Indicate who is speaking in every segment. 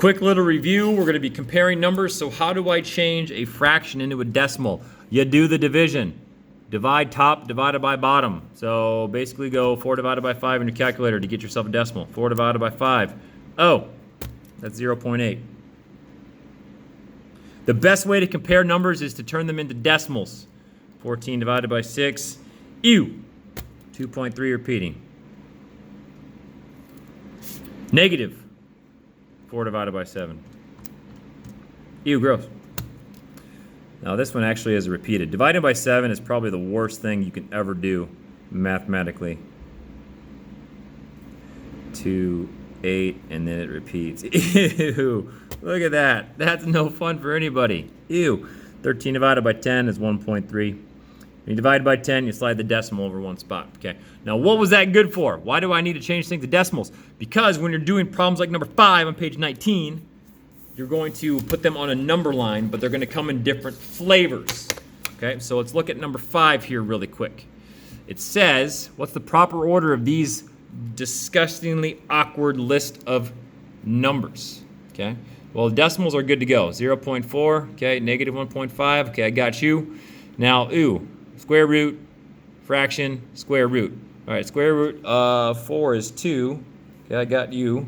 Speaker 1: Quick little review. We're going to be comparing numbers. So how do I change a fraction into a decimal? You do the division. Divide top divided by bottom. So basically go 4 divided by 5 in your calculator to get yourself a decimal. 4 divided by 5. Oh, that's 0.8. The best way to compare numbers is to turn them into decimals. 14 divided by 6. Ew. 2.3 repeating. Negative 4 divided by 7. Ew, gross. Now this one actually is repeated. Dividing by 7 is probably the worst thing you can ever do mathematically. 2, 8, and then it repeats. Ew, look at that. That's no fun for anybody. Ew. 13 divided by 10 is 1.3. When you divide by 10, you slide the decimal over one spot. Okay. Now what was that good for? Why do I need to change things to decimals? Because when you're doing problems like number 5 on page 19, you're going to put them on a number line, but they're going to come in different flavors. Okay, so let's look at number 5 here really quick. It says, what's the proper order of these disgustingly awkward list of numbers? Okay, well, decimals are good to go. 0.4, okay, negative 1.5, okay, I got you. Now, square root, fraction, square root. All right, square root 4 is 2. Okay, I got you.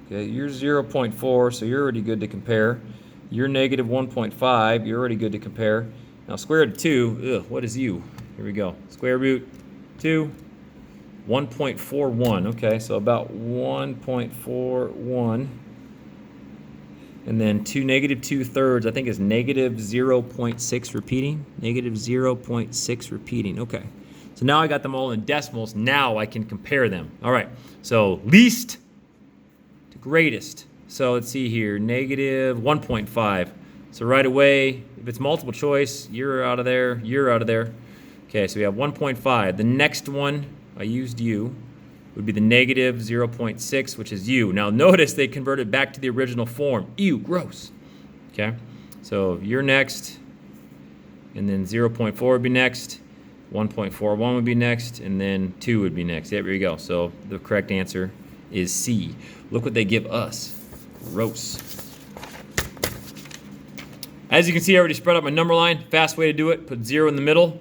Speaker 1: Okay, you're 0.4, so you're already good to compare. You're negative 1.5, you're already good to compare. Now square root of 2, what is u? Here we go. Square root 2, 1.41. Okay, so about 1.41. And then negative 2/3, I think is negative 0.6 repeating. Negative 0.6 repeating, okay. So now I got them all in decimals, now I can compare them. All right, so least greatest. So let's see here, negative 1.5. So right away, if it's multiple choice, you're out of there, you're out of there. Okay, so we have 1.5. The next one, I used u, would be the negative 0.6, which is u. Now notice they converted back to the original form. Ew, gross. Okay, so you're next, and then 0.4 would be next, 1.41 would be next, and then 2 would be next. There we go. So the correct answer is C. Look what they give us. Gross. As you can see, I already spread out my number line. Fast way to do it, put 0 in the middle,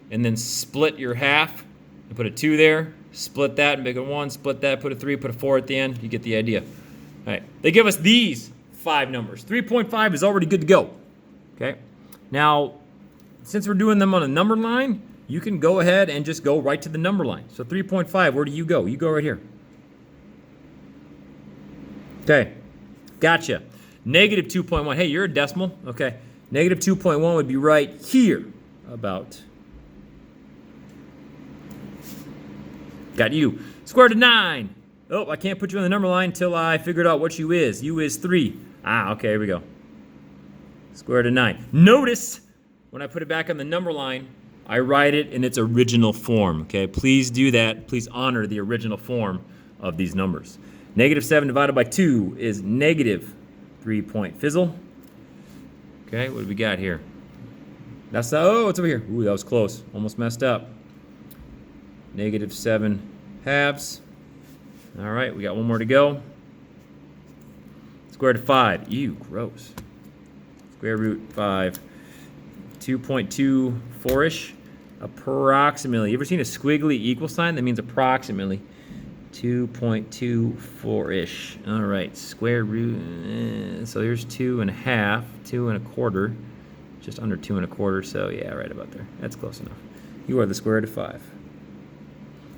Speaker 1: and then split your half, and put a 2 there, split that, and make it 1, split that, put a 3, put a 4 at the end. You get the idea. All right, they give us these 5 numbers. 3.5 is already good to go. Okay, now, since we're doing them on a number line, you can go ahead and just go right to the number line. So 3.5, where do you go? You go right here. Okay, gotcha. Negative 2.1. Hey, you're a decimal. Okay, negative 2.1 would be right here about. Got you. Square root of 9. Oh, I can't put you on the number line until I figured out what u is. U is 3. Ah, okay, here we go. Square root of 9. Notice when I put it back on the number line, I write it in its original form. Okay, please do that. Please honor the original form of these numbers. Negative 7 divided by 2 is negative 3-point-fizzle. Okay, what do we got here? That's oh, it's over here. Ooh, that was close. Almost messed up. Negative 7 halves. All right, we got one more to go. Square root of 5. Ew, gross. Square root 5. 2.24-ish. Approximately. You ever seen a squiggly equal sign? That means approximately. 2.24-ish. All right, square root. So here's 2.5, 2.25, just under 2.25. So yeah, right about there. That's close enough. You are the square root of 5.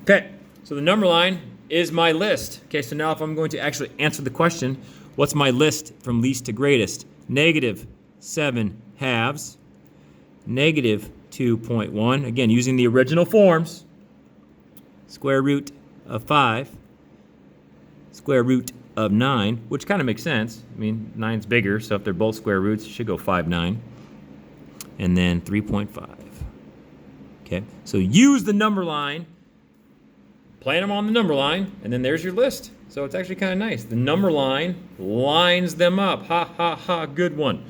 Speaker 1: Okay, so the number line is my list. Okay, so now if I'm going to actually answer the question, what's my list from least to greatest? Negative 7 halves, negative 2.1. Again, using the original forms. Square root of 5, square root of 9, which kind of makes sense. I mean, 9's bigger, so if they're both square roots, it should go 5, 9. And then 3.5. Okay, so use the number line, plan them on the number line, and then there's your list. So it's actually kind of nice. The number line lines them up. Ha, ha, ha, good one.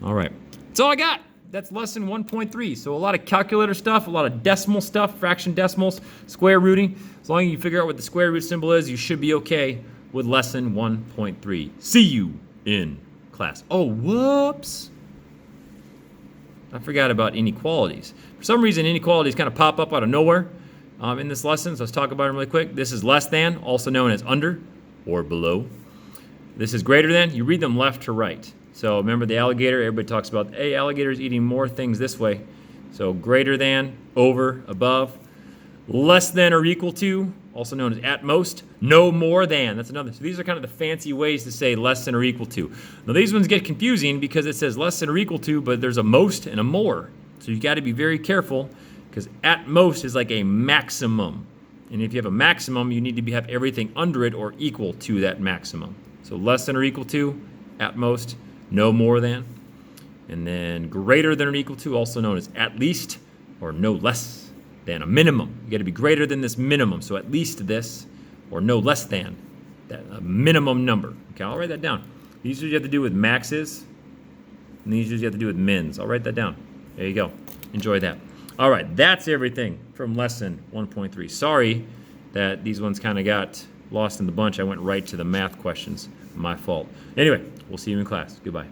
Speaker 1: All right, that's all I got. That's lesson 1.3. So a lot of calculator stuff, a lot of decimal stuff, fraction decimals, square rooting. As long as you figure out what the square root symbol is, you should be okay with lesson 1.3. See you in class. Oh, whoops. I forgot about inequalities. For some reason, inequalities kind of pop up out of nowhere in this lesson, so let's talk about them really quick. This is less than, also known as under or below. This is greater than. You read them left to right. So remember the alligator, everybody talks about, hey, alligator's eating more things this way. So greater than, over, above. Less than or equal to, also known as at most. No more than, that's another. So these are kind of the fancy ways to say less than or equal to. Now these ones get confusing because it says less than or equal to, but there's a most and a more. So you got to be very careful because at most is like a maximum. And if you have a maximum, you need to have everything under it or equal to that maximum. So less than or equal to, at most, no more than. And then greater than or equal to, also known as at least or no less than a minimum. You got to be greater than this minimum. So at least this or no less than that a minimum number. Okay, I'll write that down. These usually have to do with maxes, and these usually have to do with mins. I'll write that down. There you go. Enjoy that. All right, that's everything from lesson 1.3. Sorry that these ones kind of got lost in the bunch. I went right to the math questions. My fault. Anyway, we'll see you in class. Goodbye.